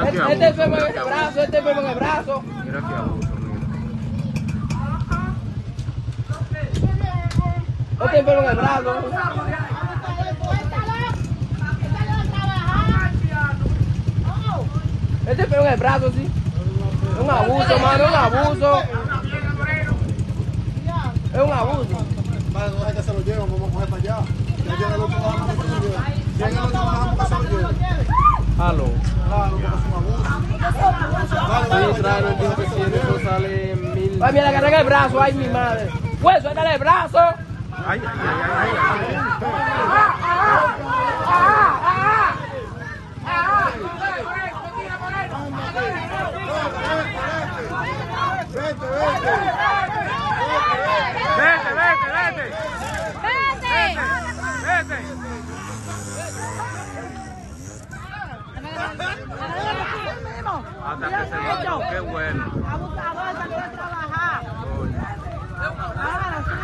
Mira que Este enfermo en el brazo, este enfermo en el brazo. Mira que abuso, mira. Este enfermo en el brazo. Este enfermo en el brazo, sí. Es un abuso, mano, es un abuso. Es un abuso. Vale, no es que se lo llevan, vamos a coger para allá. Ya llega el otro lado, que se lo llevan. Si llega el otro lado, que se lo llevan. Halo. Claro, porque es un abuso. Sí, trae el dijo que si eso sale 1000. Ay, mira, agarran el brazo, ay, mi madre. Pues, suéltale el brazo. Ay, ay, ay, ay, Vete, vete. Vete, vete, vete. Vete. Hasta que se lo qué bueno. Abusador, salió a trabajar. Ahora sí.